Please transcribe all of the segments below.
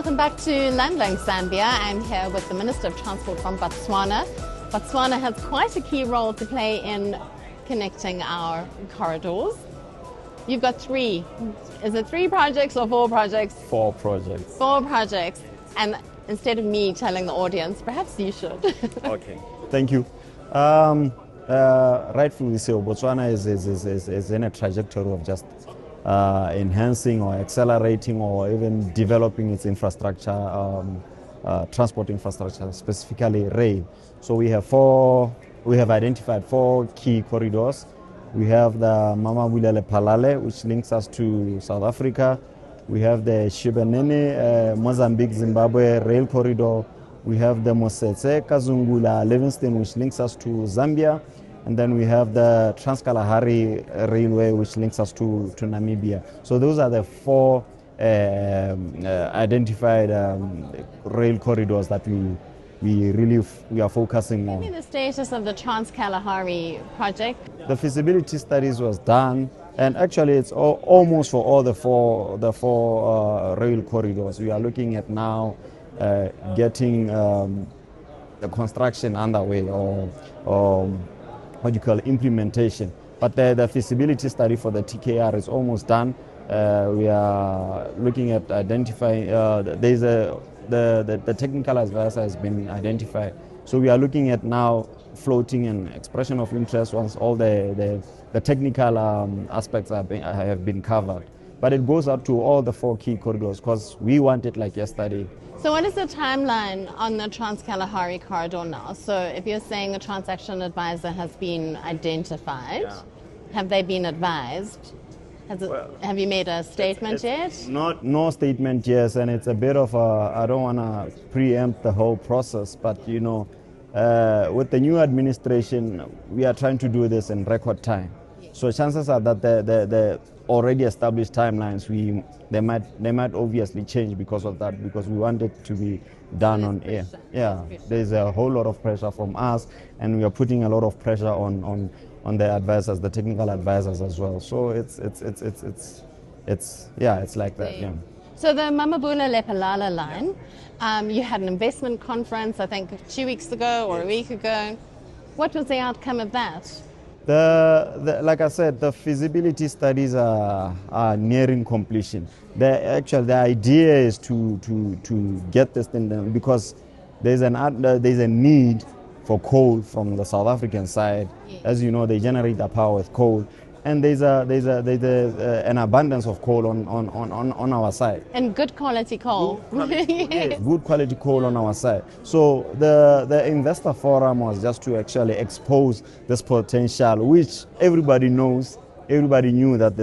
welcome back to Land-Linked Zambia. I'm here with the Minister of Transport from Botswana. Botswana has quite a key role to play in connecting our corridors. You've got three. Is it 3 projects or 4 projects? 4 projects. 4 projects. And instead of me telling the audience, perhaps you should. Okay. Thank you. Rightfully so, Botswana is in a trajectory of just enhancing or accelerating or even developing its infrastructure, transport infrastructure, specifically rail. So we have identified 4 key corridors. We have the Mmamabula Lephalale, which links us to South Africa. We have the Techobanine, Mozambique, Zimbabwe rail corridor. We have the Mosetse, Kazungula, Livingstone, which links us to Zambia. And then we have the Kalahari railway, which links us to Namibia. So those are the 4 identified rail corridors that we are focusing on. Tell me the status of the Kalahari project. The feasibility studies was done, and actually it's almost for all the four rail corridors. We are looking at now getting the construction underway or what you call implementation. But the feasibility study for the TKR is almost done. We are looking at identifying, the technical advisor has been identified. So we are looking at now floating an expression of interest once all the technical aspects have been covered. But it goes out to all the 4 key corridors because we want it like yesterday. So what is the timeline on the Kalahari corridor now? So if you're saying the transaction advisor has been identified, have they been advised? Have you made a statement yet? No statement yet, and it's a bit of I don't want to preempt the whole process, but with the new administration, we are trying to do this in record time. So chances are that the already established timelines, they might obviously change because of that, because we want it to be done on air. Yeah, there's a whole lot of pressure from us, and we are putting a lot of pressure on the advisors, the technical advisors as well. So it's like that. Yeah. So the Mamabula Lephalale line, you had an investment conference, I think 2 weeks ago or a week ago. What was the outcome of that? Like I said, the feasibility studies are nearing completion. The idea is to get this thing done because there's a need for coal from the South African side. Yes. As you know, they generate their power with coal, and there's an abundance of coal on our side. And good quality coal. Yes, good quality coal on our side. So the investor forum was just to actually expose this potential, which everybody knows. Everybody knew that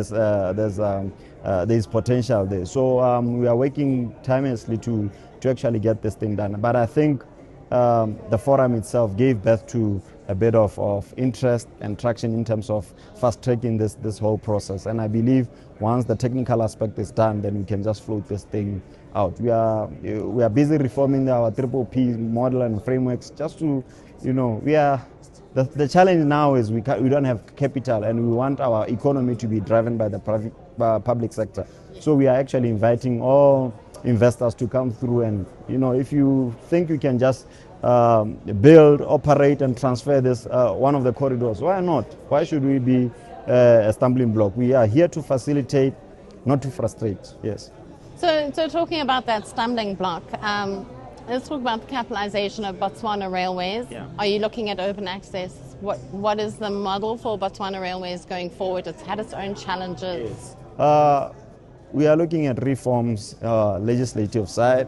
there's potential there. So we are working tirelessly to actually get this thing done. But I think the forum itself gave birth to a bit of interest and traction in terms of fast-tracking this whole process. And I believe once the technical aspect is done, then we can just float this thing out. We are busy reforming our PPP model and frameworks just to, the challenge now is we don't have capital, and we want our economy to be driven by the public sector. So we are actually inviting all investors to come through, and if you think you can just build, operate and transfer this one of the corridors, why not? Why should we be a stumbling block? We are here to facilitate, not to frustrate. Yes. So talking about that stumbling block, let's talk about the capitalization of Botswana Railways. Yeah. Are you looking at open access? What is the model for Botswana Railways going forward? It's had its own challenges. Yes. We are looking at reforms, legislative side.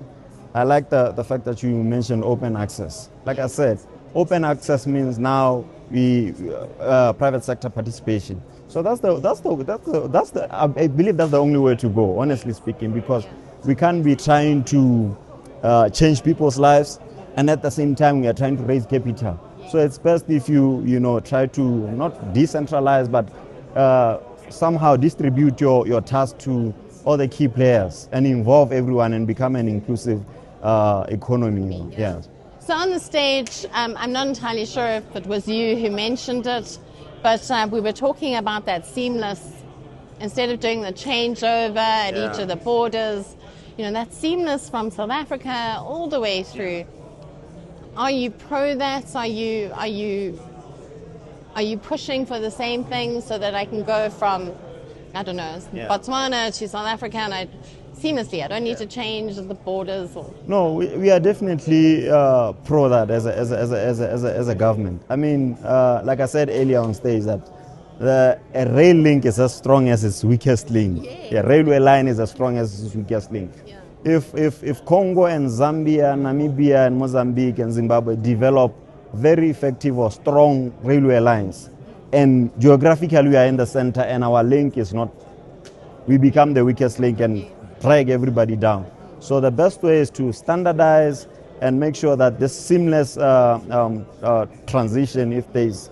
I like the fact that you mentioned open access. Like I said, open access means now private sector participation. So I believe that's the only way to go, honestly speaking, because we can't be trying to change people's lives, and at the same time we are trying to raise capital. So it's best if you try to not decentralize, but somehow distribute your task to all the key players and involve everyone and become an inclusive economy. Yeah. So on the stage, I'm not entirely sure if it was you who mentioned it, but we were talking about that seamless, instead of doing the changeover at each of the borders, that's seamless from South Africa all the way through. Are you pro that? Are you pushing for the same thing so that I can go from, I don't know, Botswana to South Africa and seamlessly? I don't need to change the borders. No, we are definitely pro that as a government. I mean, like I said earlier on stage, that a rail link is as strong as its weakest link. A railway line is as strong as its weakest link. Yeah. If Congo and Zambia, Namibia and Mozambique and Zimbabwe develop very effective or strong railway lines, and geographically we are in the center and our link is not, we become the weakest link and drag everybody down. So the best way is to standardize and make sure that this seamless transition, if there's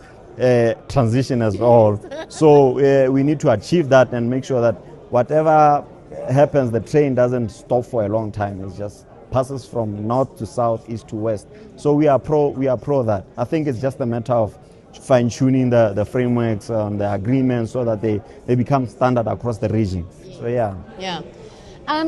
transition at all. So we need to achieve that and make sure that whatever happens, the train doesn't stop for a long time. It just passes from north to south, east to west. So we are pro that. I think it's just a matter of fine-tuning the frameworks, the agreements, so that they become standard across the region. So yeah.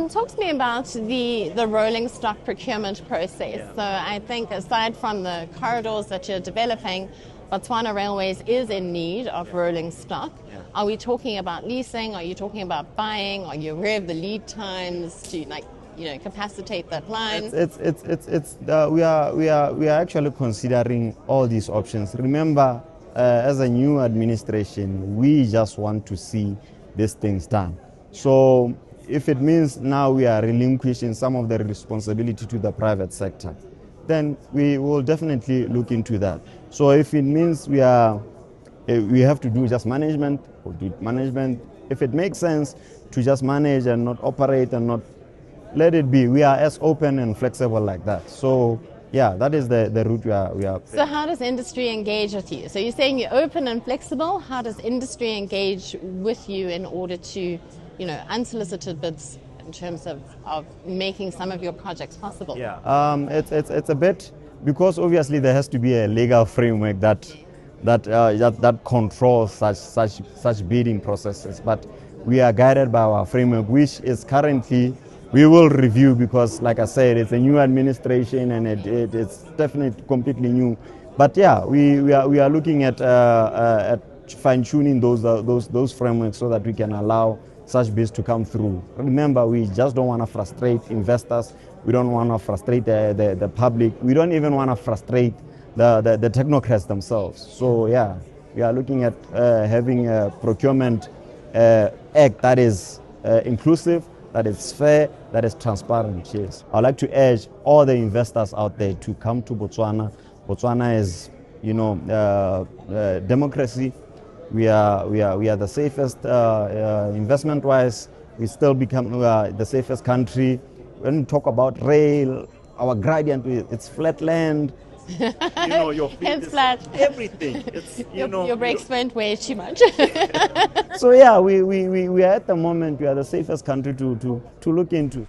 Talk to me about the rolling stock procurement process. So I think aside from the corridors that you're developing, Botswana Railways is in need of rolling stock. Are we talking about leasing? Are you talking about buying? Are you aware of the lead times to capacitate that line? We are actually considering all these options. Remember, as a new administration, we just want to see these things done. So if it means now we are relinquishing some of the responsibility to the private sector, then we will definitely look into that. So if it means we have to do just management, we'll do management. If it makes sense to just manage and not operate and not let it be, we are as open and flexible like that. So yeah, that is the route we are. So how does industry engage with you? So you're saying you're open and flexible. How does industry engage with you in order to, unsolicited bids in terms of making some of your projects possible? It's a bit, because obviously there has to be a legal framework that controls such bidding processes. But we are guided by our framework, which is currently, we will review, because like I said, it's a new administration and it's definitely completely new. But yeah, we are looking at fine-tuning those frameworks so that we can allow such bids to come through. Remember, we just don't want to frustrate investors. We don't want to frustrate the public. We don't even want to frustrate the technocrats themselves. So yeah, we are looking at having a procurement act that is inclusive, that is fair, that is transparent. Yes, I'd like to urge all the investors out there to come to Botswana. Botswana is, democracy. We are the safest investment-wise. We still become the safest country. When we talk about rail, our gradient, it's flat land. Your feet it's flat. Everything. It's your brakes went way too much. So yeah, we are at the moment, we are the safest country to look into.